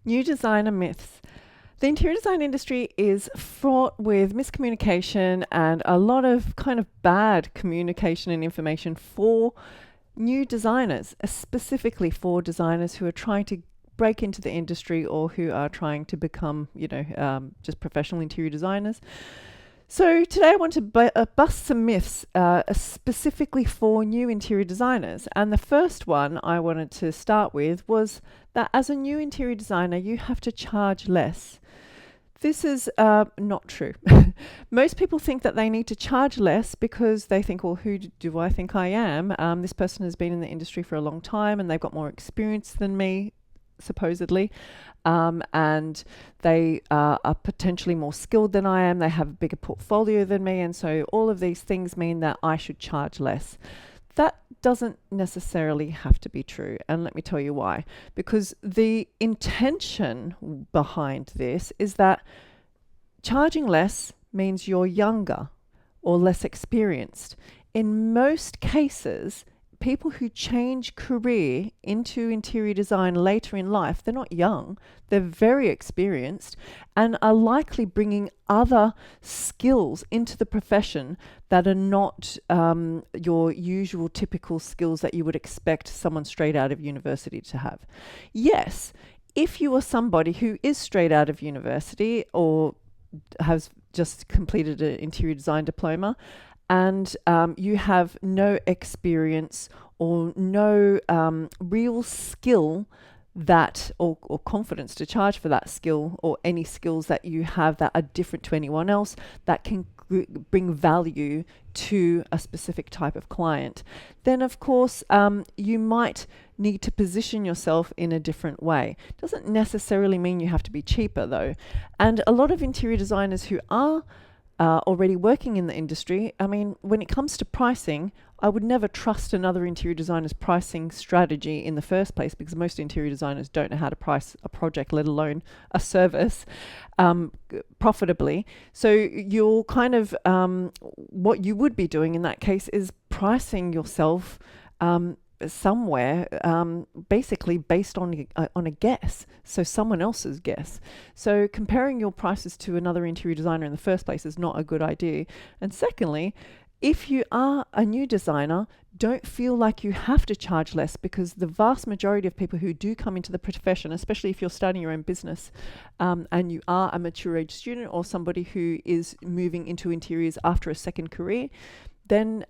New designer myths. The interior design industry is fraught with miscommunication and a lot of kind of bad communication and information for new designers, specifically for designers who are trying to break into the industry or who are trying to become, just professional interior designers. So today I want to bust some myths specifically for new interior designers. And the first one I wanted to start with was that as a new interior designer, you have to charge less. This is not true. Most people think that they need to charge less because they think, well, who do I think I am? This person has been in the industry for a long time and they've got more experience than me, supposedly. And they are potentially more skilled than I am. They have a bigger portfolio than me. And so all of these things mean that I should charge less. That doesn't necessarily have to be true. And let me tell you why. Because the intention behind this is that charging less means you're younger or less experienced. In most cases, people who change career into interior design later in life, they're not young, they're very experienced and are likely bringing other skills into the profession that are not your usual typical skills that you would expect someone straight out of university to have. Yes, if you are somebody who is straight out of university or has just completed an interior design diploma, and you have no experience or no real skill that or confidence to charge for that skill, or any skills that you have that are different to anyone else that can bring value to a specific type of client, then of course you might need to position yourself in a different way. Doesn't necessarily mean you have to be cheaper though. And a lot of interior designers who are already working in the industry, I mean, when it comes to pricing, I would never trust another interior designer's pricing strategy in the first place, because most interior designers don't know how to price a project, let alone a service, profitably. So you're kind of, what you would be doing in that case is pricing yourself somewhere, basically based on a guess, so someone else's guess. So comparing your prices to another interior designer in the first place is not a good idea. And secondly, if you are a new designer, don't feel like you have to charge less, because the vast majority of people who do come into the profession, especially if you're starting your own business and you are a mature age student or somebody who is moving into interiors after a second career, then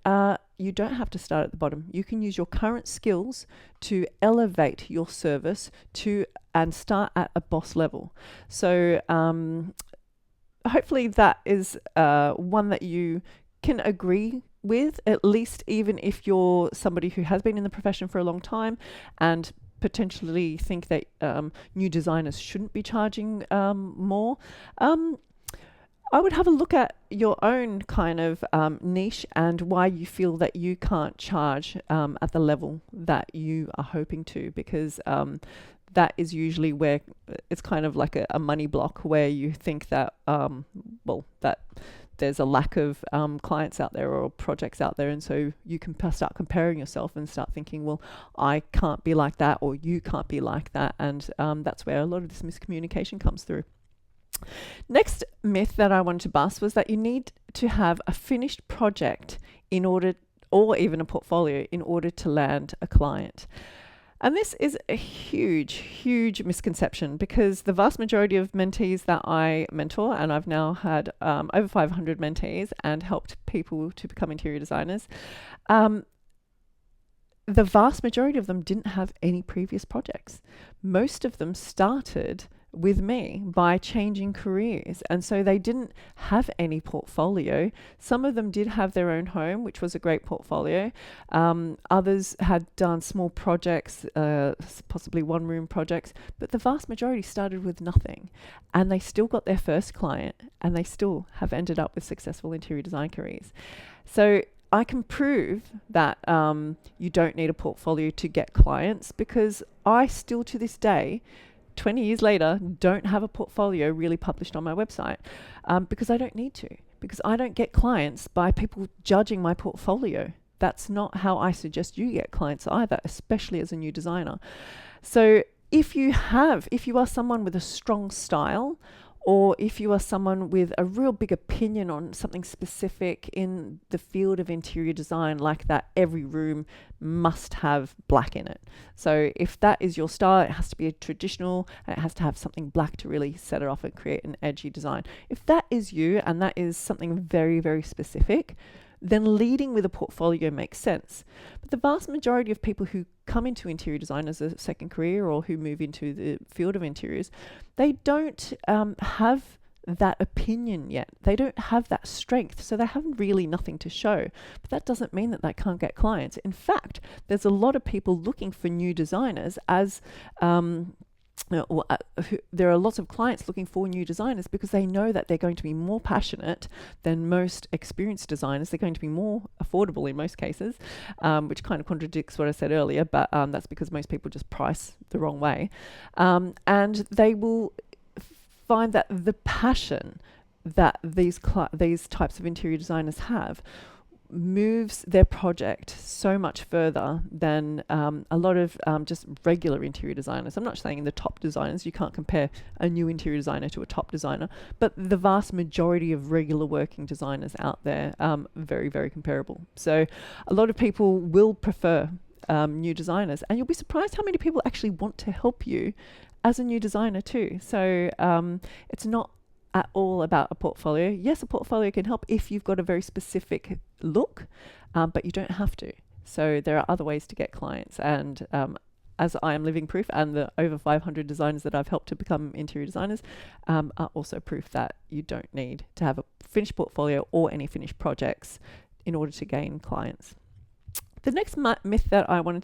you don't have to start at the bottom. You can use your current skills to elevate your service and start at a boss level. So hopefully that is one that you can agree with, at least, even if you're somebody who has been in the profession for a long time and potentially think that new designers shouldn't be charging more. I would have a look at your own kind of niche and why you feel that you can't charge at the level that you are hoping to, because that is usually where it's kind of like a money block, where you think that, that there's a lack of clients out there or projects out there. And so you can start comparing yourself and start thinking, well, I can't be like that, or you can't be like that. And that's where a lot of this miscommunication comes through. Next myth that I wanted to bust was that you need to have a finished project in order, or even a portfolio, in order to land a client. And this is a huge, huge misconception, because the vast majority of mentees that I mentor, and I've now had over 500 mentees and helped people to become interior designers, the vast majority of them didn't have any previous projects. Most of them started with me by changing careers, and so they didn't have any portfolio. Some of them did have their own home, which was a great portfolio. Others had done small projects, possibly one-room projects, but the vast majority started with nothing, and they still got their first client, and they still have ended up with successful interior design careers. So I can prove that you don't need a portfolio to get clients, because I still, to this day, 20 years later, don't have a portfolio really published on my website, because I don't need to, because I don't get clients by people judging my portfolio. That's not how I suggest you get clients either, especially as a new designer. So if you are someone with a strong style, or if you are someone with a real big opinion on something specific in the field of interior design, like that every room must have black in it. So if that is your style, it has to be a traditional, and it has to have something black to really set it off and create an edgy design. If that is you, and that is something very, very specific, then leading with a portfolio makes sense. But the vast majority of people who come into interior design as a second career, or who move into the field of interiors, they don't have that opinion yet. They don't have that strength, so they have really nothing to show. But that doesn't mean that they can't get clients. In fact, there's a lot of people looking for new designers as there are lots of clients looking for new designers because they know that they're going to be more passionate than most experienced designers. They're going to be more affordable in most cases, which kind of contradicts what I said earlier, but that's because most people just price the wrong way. And they will find that the passion that these types of interior designers have moves their project so much further than a lot of just regular interior designers. I'm not saying the top designers, you can't compare a new interior designer to a top designer, but the vast majority of regular working designers out there, very, very comparable. So a lot of people will prefer new designers, and you'll be surprised how many people actually want to help you as a new designer too. So it's not at all about a portfolio. Yes, a portfolio can help if you've got a very specific look, but you don't have to. So there are other ways to get clients, and as I am living proof, and the over 500 designers that I've helped to become interior designers are also proof that you don't need to have a finished portfolio or any finished projects in order to gain clients. The next myth that I wanted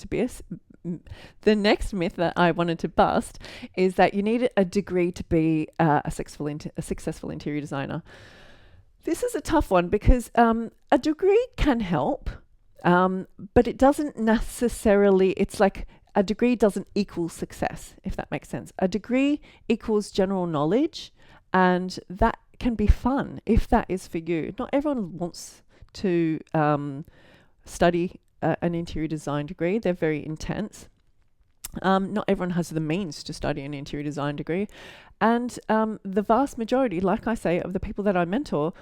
to bust is that you need a degree to be a successful interior designer. This is a tough one because a degree can help, but it doesn't necessarily, it's like a degree doesn't equal success, if that makes sense. A degree equals general knowledge, and that can be fun if that is for you. Not everyone wants to study an interior design degree. They're very intense. Not everyone has the means to study an interior design degree. And the vast majority, like I say, of the people that I mentor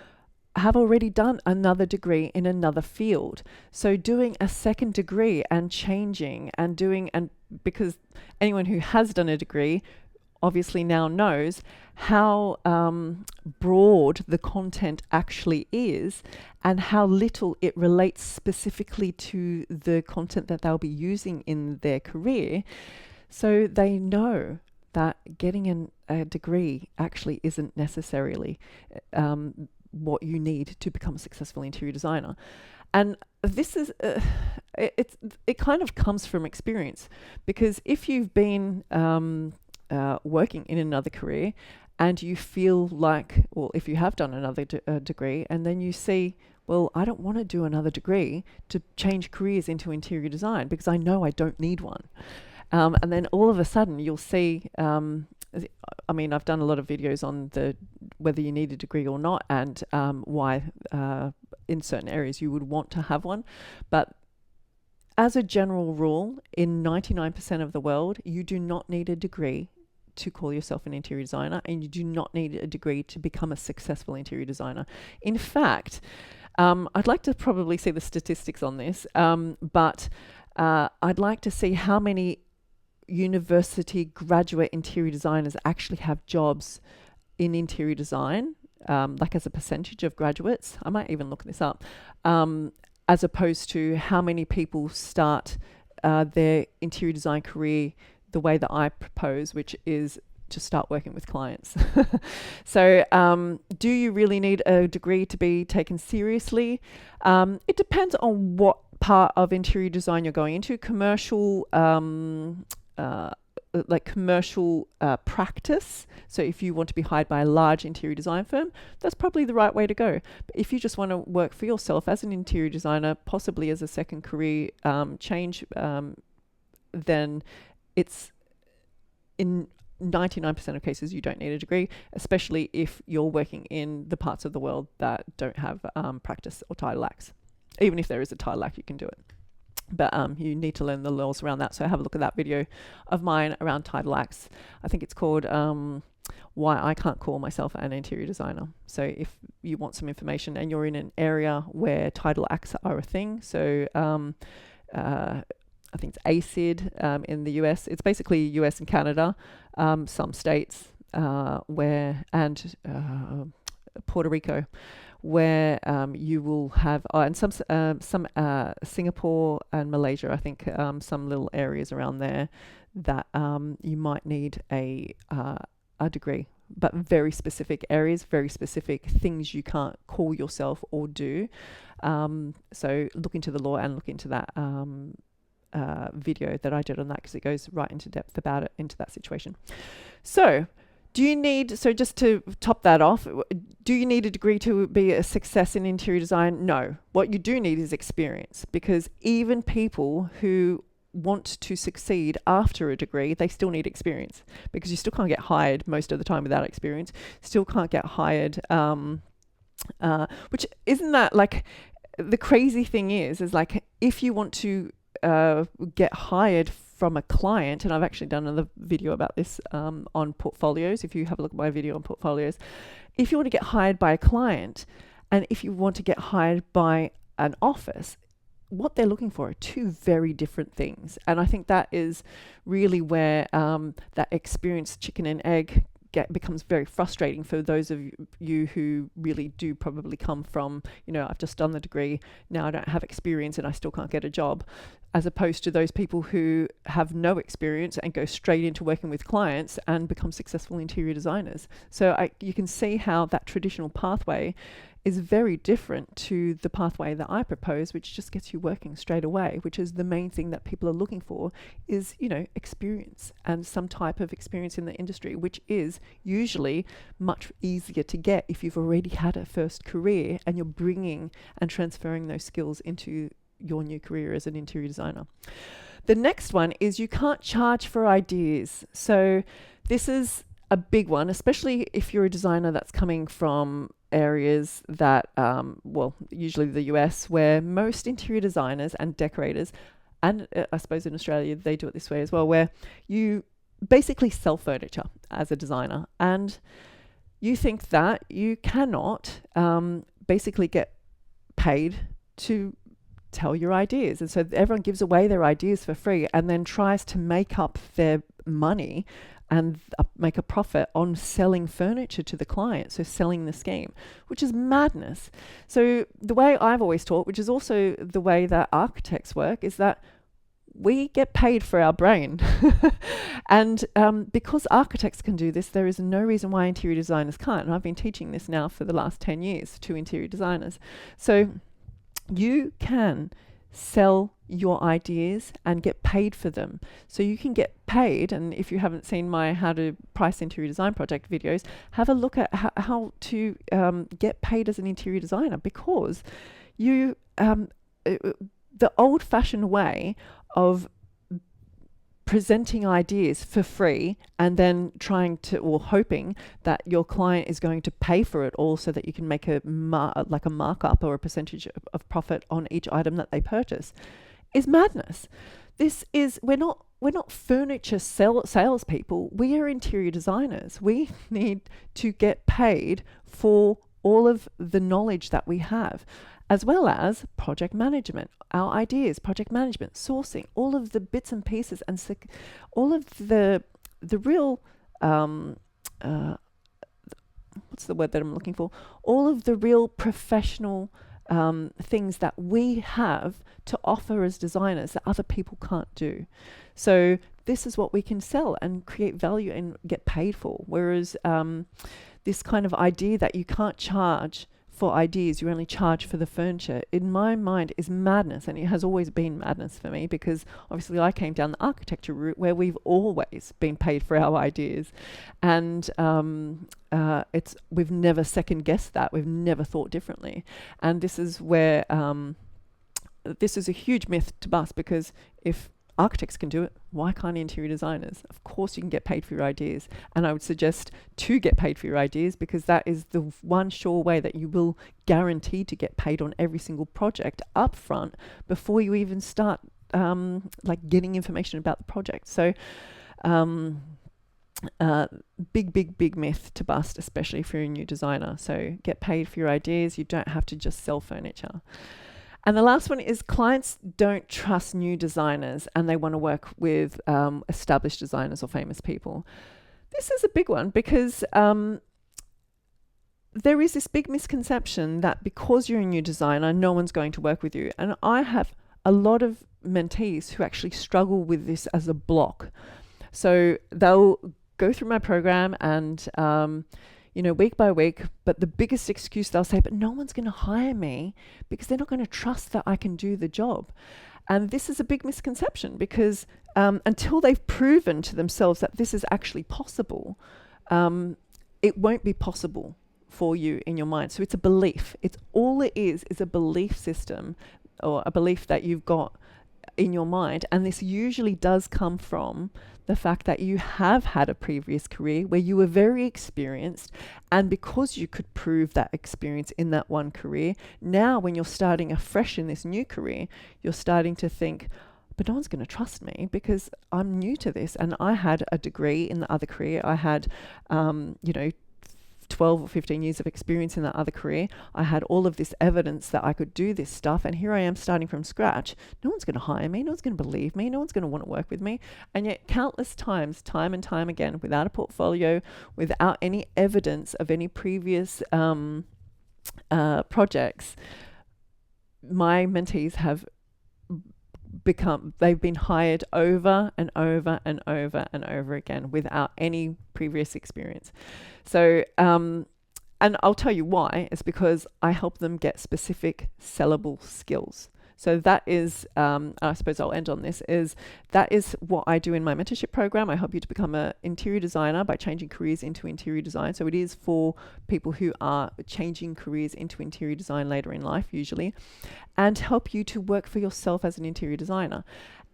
have already done another degree in another field. So doing a second degree and changing and because anyone who has done a degree obviously now knows how broad the content actually is, and how little it relates specifically to the content that they'll be using in their career. So they know that getting a degree actually isn't necessarily what you need to become a successful interior designer. And this is, it kind of comes from experience, because if you've been working in another career and you feel like, well, if you have done another degree and then you see, well, I don't want to do another degree to change careers into interior design because I know I don't need one. And then all of a sudden you'll see, I mean, I've done a lot of videos on whether you need a degree or not, and why in certain areas you would want to have one. But as a general rule, in 99% of the world, you do not need a degree to call yourself an interior designer, and you do not need a degree to become a successful interior designer. In fact, I'd like to probably see the statistics on this, but I'd like to see how many university graduate interior designers actually have jobs in interior design, like as a percentage of graduates. I might even look this up, as opposed to how many people start their interior design career the way that I propose, which is to start working with clients. So do you really need a degree to be taken seriously? It depends on what part of interior design you're going into. Commercial practice. So if you want to be hired by a large interior design firm, that's probably the right way to go. But if you just want to work for yourself as an interior designer, possibly as a second career change, then it's in 99% of cases you don't need a degree, especially if you're working in the parts of the world that don't have practice or title acts. Even if there is a title act, you can do it. But you need to learn the laws around that. So have a look at that video of mine around title acts. I think it's called Why I Can't Call Myself an Interior Designer. So if you want some information and you're in an area where title acts are a thing, so I think it's ACID in the US. It's basically US and Canada, some states where, and Puerto Rico, where you will have, and some Singapore and Malaysia, I think, some little areas around there that you might need a degree, but very specific areas, very specific things you can't call yourself or do. So look into the law and look into that video that I did on that, because it goes right into depth about it, into that situation. So just to top that off, do you need a degree to be a success in interior design? No. What you do need is experience, because even people who want to succeed after a degree, they still need experience, because you still can't get hired most of the time without experience. Still can't get hired, which isn't that like, the crazy thing is like, if you want to get hired from a client, and I've actually done another video about this on portfolios. If you have a look at my video on portfolios, if you want to get hired by a client, and if you want to get hired by an office, what they're looking for are two very different things. And I think that is really where that experienced chicken and egg becomes very frustrating for those of you who really do probably come from, I've just done the degree, now I don't have experience and I still can't get a job, as opposed to those people who have no experience and go straight into working with clients and become successful interior designers. So you can see how that traditional pathway is very different to the pathway that I propose, which just gets you working straight away, which is the main thing that people are looking for, is, experience, and some type of experience in the industry, which is usually much easier to get if you've already had a first career and you're bringing and transferring those skills into your new career as an interior designer. The next one is you can't charge for ideas. So this is a big one, especially if you're a designer that's coming from areas that, usually the US, where most interior designers and decorators, and I suppose in Australia they do it this way as well, where you basically sell furniture as a designer, and you think that you cannot basically get paid to tell your ideas. And so everyone gives away their ideas for free and then tries to make up their money and make a profit on selling furniture to the client, so selling the scheme, which is madness. So the way I've always taught, which is also the way that architects work, is that we get paid for our brain. And because architects can do this, there is no reason why interior designers can't. And I've been teaching this now for the last 10 years to interior designers. So you can sell your ideas and get paid for them. So you can get paid, and if you haven't seen my How to Price Interior Design Project videos, have a look at how to get paid as an interior designer, because you the old-fashioned way of presenting ideas for free and then trying to, or hoping that your client is going to pay for it all so that you can make a markup or a percentage of profit on each item that they purchase, is madness. We're not furniture salespeople. We are interior designers. We need to get paid for all of the knowledge that we have, as well as project management, our ideas, project management, sourcing, all of the bits and pieces, and all of the real, what's the word that I'm looking for? All of the real professional things that we have to offer as designers that other people can't do. So this is what we can sell and create value and get paid for. Whereas this kind of idea that you can't charge for ideas, you only charge for the furniture, in my mind is madness. And it has always been madness for me, because obviously I came down the architecture route where we've always been paid for our ideas. And we've never second guessed that. We've never thought differently. And this is where this is a huge myth to bust, because if architects can do it, why can't interior designers? Of course you can get paid for your ideas, and I would suggest to get paid for your ideas, because that is the one sure way that you will guarantee to get paid on every single project up front before you even start like getting information about the project. So big myth to bust, especially if you're a new designer. So get paid for your ideas. You don't have to just sell furniture. And the last one is clients don't trust new designers and they want to work with established designers or famous people. This is a big one because there is this big misconception that because you're a new designer, no one's going to work with you. And I have a lot of mentees who actually struggle with this as a block. So they'll go through my program and week by week, but the biggest excuse they'll say, but no one's going to hire me because they're not going to trust that I can do the job. And this is a big misconception because until they've proven to themselves that this is actually possible, it won't be possible for you in your mind. So it's a belief. It's all it is a belief system or a belief that you've got in your mind. And this usually does come from the fact that you have had a previous career where you were very experienced, and because you could prove that experience in that one career, now when you're starting afresh in this new career, you're starting to think, but no one's going to trust me because I'm new to this, and I had a degree in the other career. I had 12 or 15 years of experience in that other career. I had all of this evidence that I could do this stuff, and here I am starting from scratch. No one's going to hire me. No one's going to believe me. No one's going to want to work with me. And yet countless times, time and time again, without a portfolio, without any evidence of any previous projects, my mentees have they've been hired over and over and over and over again without any previous experience. So, and I'll tell you why. It's because I help them get specific sellable skills. So that is, I suppose I'll end on this, that is what I do in my mentorship program. I help you to become an interior designer by changing careers into interior design. So it is for people who are changing careers into interior design later in life, usually, and help you to work for yourself as an interior designer.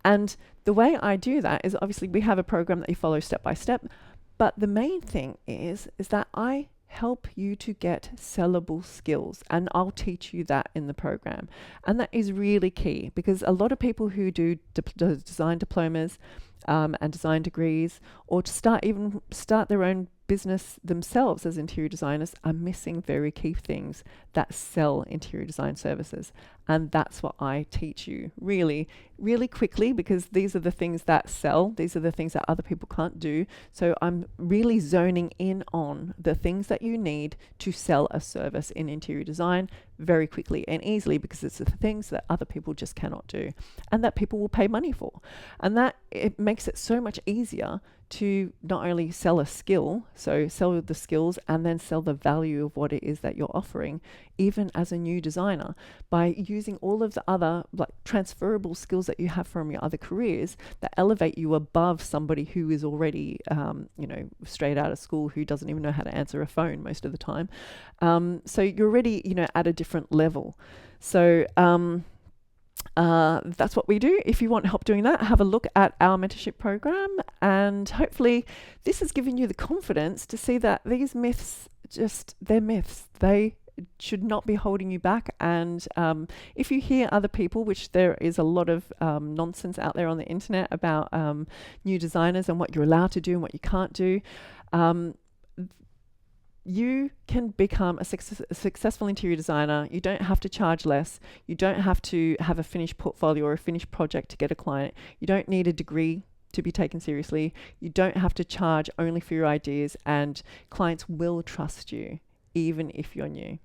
And the way I do that is, obviously we have a program that you follow step by step, but the main thing is that I help you to get sellable skills, and I'll teach you that in the program. And that is really key because a lot of people who do design diplomas and design degrees, or to start their own business themselves as interior designers, are missing very key things that sell interior design services. And that's what I teach you really, really quickly, because these are the things that sell. These are the things that other people can't do. So I'm really zoning in on the things that you need to sell a service in interior design very quickly and easily, because it's the things that other people just cannot do and that people will pay money for. And that it makes it so much easier to not only sell a skill, so sell the skills and then sell the value of what it is that you're offering, even as a new designer, by using all of the other like transferable skills that you have from your other careers that elevate you above somebody who is already, straight out of school, who doesn't even know how to answer a phone most of the time. So you're already, at a different level. So, that's what we do. If you want help doing that, have a look at our mentorship program, and hopefully this has given you the confidence to see that these myths, they're myths. They should not be holding you back. And if you hear other people, which there is a lot of nonsense out there on the internet about new designers and what you're allowed to do and what you can't do, you can become a successful interior designer. You don't have to charge less. You don't have to have a finished portfolio or a finished project to get a client. You don't need a degree to be taken seriously. You don't have to charge only for your ideas, and clients will trust you even if you're new.